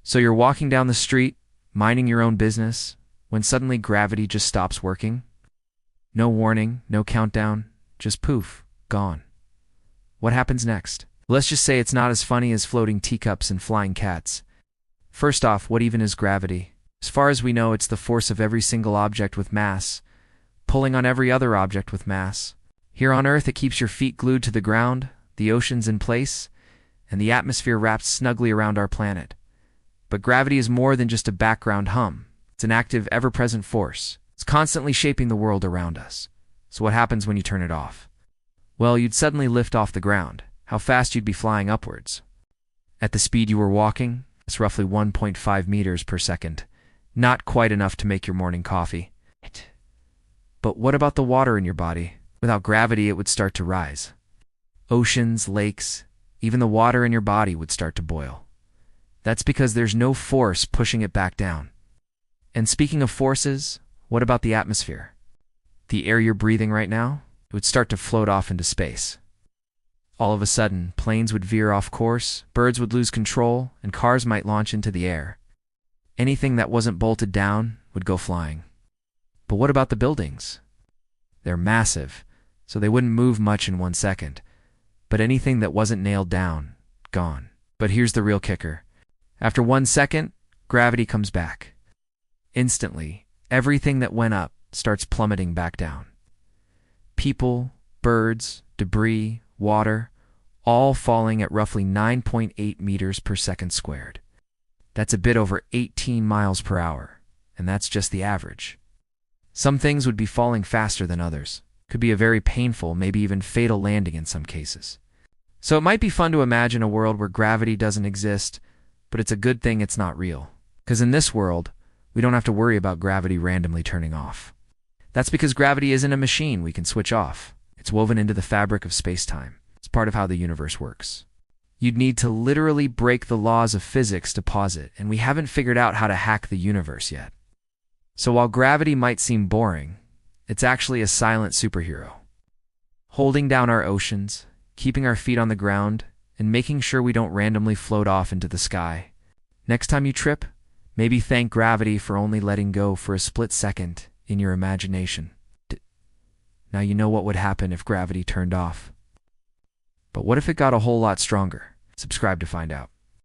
So you're walking down the street, minding your own business, when suddenly gravity just stops working? No warning, no countdown, just poof, gone. What happens next? Let's just say it's not as funny as floating teacups and flying cats. First off, what even is gravity? As far as we know, it's the force of every single object with mass, pulling on every other object with mass. Here on Earth, it keeps your feet glued to the ground, the oceans in place, and the atmosphere wrapped snugly around our planet. But gravity is more than just a background hum. It's an active, ever-present force. It's constantly shaping the world around us. So what happens when you turn it off? Well, you'd suddenly lift off the ground. How fast you'd be flying upwards. At the speed you were walking, it's roughly 1.5 meters per second. Not quite enough to make your morning coffee. But what about the water in your body? Without gravity, it would start to rise. Oceans, lakes, even the water in your body would start to boil. That's because there's no force pushing it back down. And speaking of forces, what about the atmosphere? The air you're breathing right now? It would start to float off into space. All of a sudden, planes would veer off course, birds would lose control, and cars might launch into the air. Anything that wasn't bolted down would go flying. But what about the buildings? They're massive, so they wouldn't move much in 1 second. But anything that wasn't nailed down, gone. But here's the real kicker. After 1 second, gravity comes back. Instantly, everything that went up starts plummeting back down. People, birds, debris, water, all falling at roughly 9.8 meters per second squared. That's a bit over 18 miles per hour, and that's just the average. Some things would be falling faster than others. Could be a very painful, maybe even fatal landing in some cases. So it might be fun to imagine a world where gravity doesn't exist, but it's a good thing it's not real. Because in this world, we don't have to worry about gravity randomly turning off. That's because gravity isn't a machine we can switch off. It's woven into the fabric of space-time. It's part of how the universe works. You'd need to literally break the laws of physics to pause it, and we haven't figured out how to hack the universe yet. So while gravity might seem boring, it's actually a silent superhero. Holding down our oceans, keeping our feet on the ground, and making sure we don't randomly float off into the sky. Next time you trip, maybe thank gravity for only letting go for a split second in your imagination. Now you know what would happen if gravity turned off. But what if it got a whole lot stronger? Subscribe to find out.